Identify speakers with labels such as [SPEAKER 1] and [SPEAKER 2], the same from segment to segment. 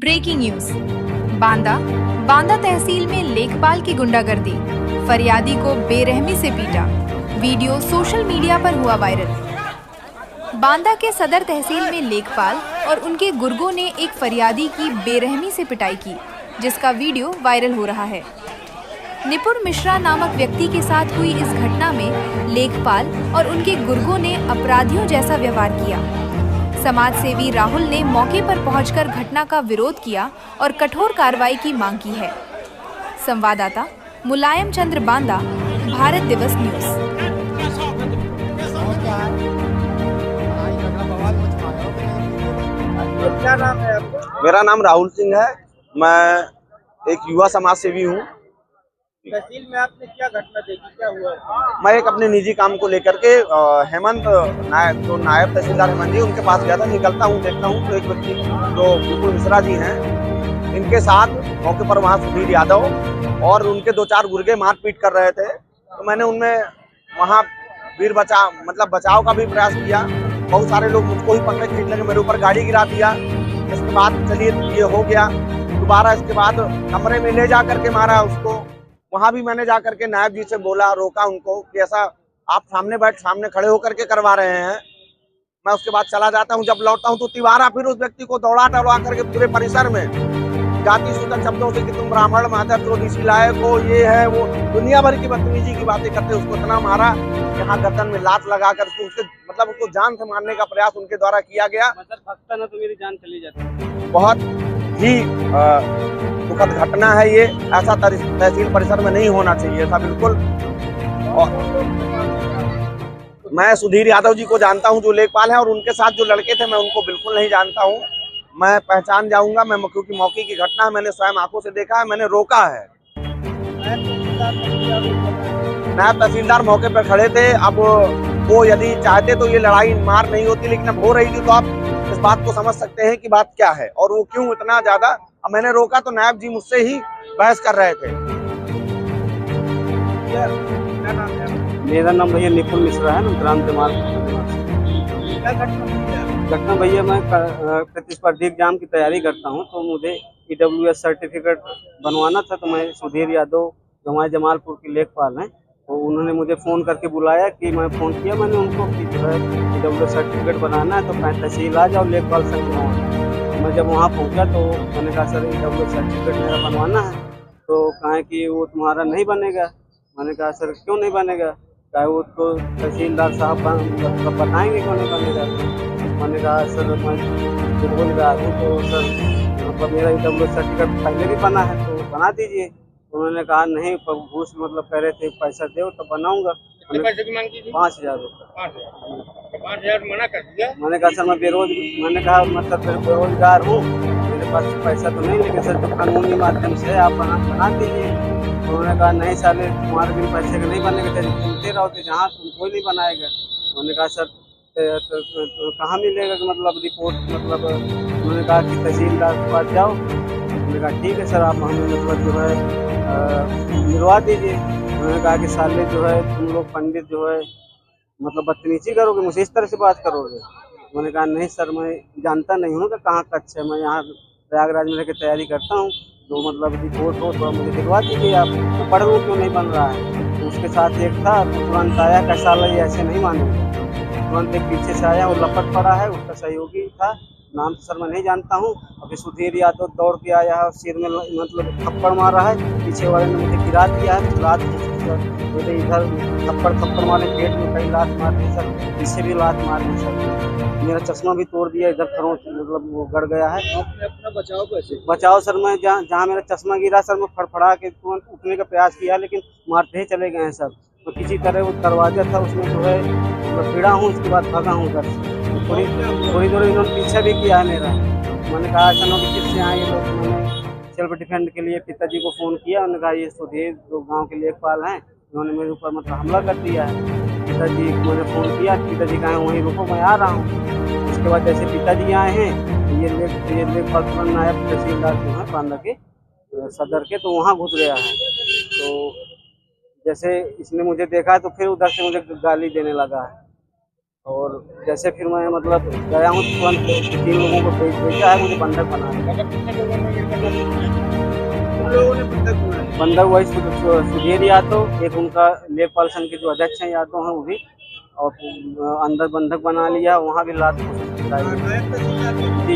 [SPEAKER 1] Breaking news. Banda Banda तहसील में लेखपाल की गुंडागर्दी, फरियादी को बेरहमी से पीटा। वीडियो सोशल मीडिया पर हुआ वायरल। बांदा के सदर तहसील में लेखपाल और उनके गुर्गों ने एक फरियादी की बेरहमी से पिटाई की, जिसका वीडियो वायरल हो रहा है। निपुण मिश्रा नामक व्यक्ति के साथ हुई इस घटना में लेखपाल और उनके गुर्गों ने अपराधियों जैसा व्यवहार किया। समाज सेवी राहुल ने मौके पर पहुंचकर घटना का विरोध किया और कठोर कार्रवाई की मांग की है। संवाददाता मुलायम चंद्र, बांदा, भारत दिवस न्यूज।
[SPEAKER 2] क्या नाम है आपका?
[SPEAKER 3] मेरा नाम राहुल सिंह है। मैं एक युवा समाज सेवी हूँ।
[SPEAKER 2] तहसील में आपने क्या घटना देखी, क्या हुआ?
[SPEAKER 3] मैं एक अपने निजी काम को लेकर के हेमंत नायब तहसीलदार हेमंत जी, उनके पास गया था। निकलता हूँ, देखता हूँ तो एक व्यक्ति जो निपुण मिश्रा जी हैं, इनके साथ मौके पर वहाँ सुधीर यादव और उनके 2-4 गुर्गे मारपीट कर रहे थे। तो मैंने उनमें वहाँ बचाव का भी प्रयास किया। बहुत सारे लोग मुझको ही पकड़े, खींच लगे, मेरे ऊपर गाड़ी गिरा दिया। इसके बाद चलिए ये हो गया। दोबारा इसके बाद कमरे में ले जा करके मारा उसको। वहां भी मैंने जाकर के नायब जी से बोला, रोका उनको कि ऐसा आप सामने खड़े होकर के करवा रहे हैं। मैं उसके बाद चला जाता हूं। जब लौटता हूं तो तिवारा फिर उस व्यक्ति को दौड़ा करके पूरे परिसर में जाति सूचक शब्दों से कि तुम ब्राह्मण, माधव, चोदिशी लायक हो, ये है वो, दुनिया भर की बदतमीजी की बातें करते उसको इतना मारा। यहाँ गर्दन में लात लगाकर उसको जान से मारने का प्रयास उनके द्वारा किया गया।
[SPEAKER 2] भगता ना तो मेरी जान चली जाती।
[SPEAKER 3] बहुत ही दुखद घटना है ये। ऐसा तहसील परिसर में नहीं होना चाहिए था बिल्कुल। और मैं सुधीर यादव जी को जानता हूं जो लेखपाल हैं, और उनके साथ जो लड़के थे मैं उनको बिल्कुल नहीं जानता हूं। मैं पहचान जाऊंगा, क्योंकि मौके की घटना है, मैंने स्वयं आंखों से देखा है, मैंने रोका है। नायब तहसीलदार मौके पर खड़े थे। अब वो यदि चाहते तो ये लड़ाई मार नहीं होती, लेकिन अब हो रही थी तो आप इस बात को समझ सकते हैं कि बात क्या है और वो क्यों इतना ज्यादा। अब मैंने रोका तो नायब जी मुझसे ही बहस कर रहे थे।
[SPEAKER 2] मेरा नाम भैया निपुण मिश्रा है, ग्राम जमाल।
[SPEAKER 3] क्या
[SPEAKER 2] घटना भैया, मैं प्रतिस्पर्धी एग्जाम की तैयारी करता हूँ, तो मुझे EWS सर्टिफिकेट बनवाना था। तो मैं सुधीर यादव जो हमारे जमालपुर के लेखपाल हैं, तो उन्होंने मुझे फ़ोन करके बुलाया कि मैं फ़ोन किया मैंने उनको कि जो है EWS सर्टिफिकेट बनाना है, तो तहसील आ जाओ, लेखपाल संघ बनवाना। मैं जब वहाँ पहुँचा तो मैंने कहा सर EWS सर्टिफिकेट मेरा बनवाना है। तो कहा कि वो तुम्हारा नहीं बनेगा। मैंने कहा सर क्यों नहीं बनेगा? कहा वो तो तहसीलदार साहब बताएंगे क्यों नहीं बनेगा। मैंने कहा सर मैं बेरोजगार हूँ, तो सर मेरा EWS सर्टिफिकेट पहले भी बना है तो बना दीजिए। तो उन्होंने कहा नहीं, घूस कह रहे थे पैसा दो तो बनाऊंगा।
[SPEAKER 3] पैसे की मांग की थी?
[SPEAKER 2] 5000 रुपये।
[SPEAKER 3] 5000 मना कर दिया।
[SPEAKER 2] मैंने कहा सर मैंने कहा मतलब बेरोजगार हूँ, मेरे पास पैसा तो नहीं, लेकिन सर जो कानूनी माध्यम से आप बना दीजिए। उन्होंने कहा नहीं साले, तुम्हारे बिन पैसे का नहीं बनेगा, सुनते रहो तो जहाँ तुम कोई नहीं बनाएगा। उन्होंने कहा सर तो कहाँ मिलेगा कि मतलब रिपोर्ट, उन्होंने कहा कि तहसीलदार के पास जाओ। उन्होंने कहा ठीक है सर, आप हमें जो है मिलवा दीजिए। उन्होंने कहा कि साले जो है तुम लोग पंडित जो है बदतमीजी करोगे, मुझे इस तरह से बात करोगे। मैंने कहा नहीं सर, मैं जानता नहीं हूँ कि कहाँ कच्छ है, मैं यहाँ प्रयागराज में रहकर तैयारी करता हूँ, तो रिपोर्ट हो तो मुझे दिलवा दीजिए आप। तो पढ़ लूँ क्यों नहीं बन रहा है। तो उसके साथ एक था, तो तुरंत आया, कैसा ये ऐसे नहीं मानेगा। तुरंत एक पीछे से आया, वो लपट पड़ा है, उसका सहयोगी था, नाम तो सर मैं नहीं जानता हूँ। अभी सुधीर यादव दौड़ के आया है और सिर में थप्पड़ मारा है। पीछे वाले ने मुझे गिरा दिया है, लात मेरे इधर थप्पड़ मारे, पेट में कई लात मार दी सर, पीछे भी लात मार दी सर। मेरा चश्मा भी तोड़ दिया, इधर खरोंच वो गड़ गया है।
[SPEAKER 3] आपने अपना बचाव कैसे?
[SPEAKER 2] बचाव सर, मैं जहाँ मेरा चश्मा गिरा सर, मैं फड़फड़ा के तुरंत उठने का प्रयास किया, लेकिन मारते ही चले गए हैं सर। तो किसी तरह वो दरवाजा था उसमें जो है भिड़ा हूँ, उसके बाद भागा हूँ उधर से। थोड़ी देर इन्होंने पीछा भी किया है मेरा। मैंने कहा ऐसा ना कि किससे आए ये लोग। मैंने सेल्फ डिफेंड के लिए पिताजी को फ़ोन किया। उन्होंने कहा ये सुधीर जो गांव के लेखपाल हैं, इन्होंने मेरे ऊपर हमला कर दिया है। पिताजी को मैंने फ़ोन किया, पिताजी कहा वहीं रुको, मैं आ रहा हूँ। उसके बाद जैसे पिताजी आए हैं, तो ये लेखपाल तुरंत नायब तहसीलदार जो है बांदा के सदर के, तो वहाँ घुस गया है। तो जैसे इसने मुझे देखा तो फिर उधर से मुझे गाली देने लगा है। और जैसे फिर मैं मतलब गया हूँ तो तुरंत 3 लोगों को भेजा है मुझे बंधक बना दिया। बंधक वही सुधीर यादव, एक उनका लेखपाल संघ के जो अध्यक्ष हैं यादव हैं वो भी, और अंदर बंधक बना लिया। वहाँ भी लात जी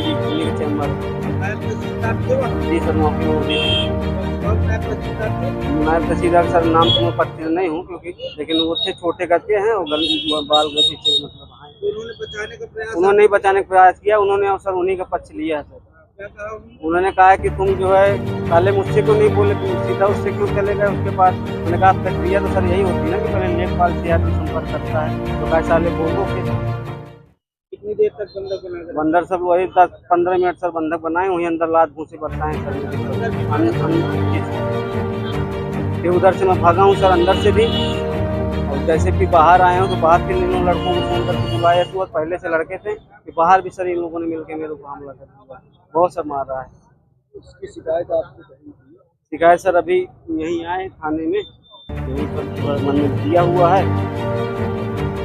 [SPEAKER 2] जी उन्हीं के चैम्बर जी सर मौके में मैं तहसीलदार सर नाम तो मैं पत्ते नहीं हूँ क्योंकि, लेकिन वो थे छोटे करके हैं और बाल गति से मतलब उन्होंने नहीं बचाने का प्रयास किया। उन्होंने और सर उन्हीं का पक्ष लिया है सर। उन्होंने कहा कि तुम जो है पहले मुझसे क्यों नहीं बोले, तुम सीधा उससे क्यों चले गए उसके पास। उन्होंने कहा प्रक्रिया तो सर यही होती है ना कि पहले लेखपाल से आदमी संपर्क करता है, तो कैसा ले बोलो फिर।
[SPEAKER 4] कितनी देर तक बंधक बना?
[SPEAKER 2] बंदर सब वही 10-15 मिनट सर बंधक बनाए, वहीं अंदर लात भूसे बरसाएं सर। फिर उधर से मैं भागा हूँ सर अंदर से भी, और जैसे कि बाहर आए हूँ तो बाहर के इन लड़कों को फोन करके बुलाया। तो पहले से लड़के थे कि बाहर भी सर इन लोगों ने मिलकर मेरे को हमला कर दिया, बहुत सब मार रहा है।
[SPEAKER 4] उसकी शिकायत आपको कहीं की है?
[SPEAKER 2] शिकायत सर अभी यहीं आए थाने में, यहीं पर मैंने दिया हुआ है।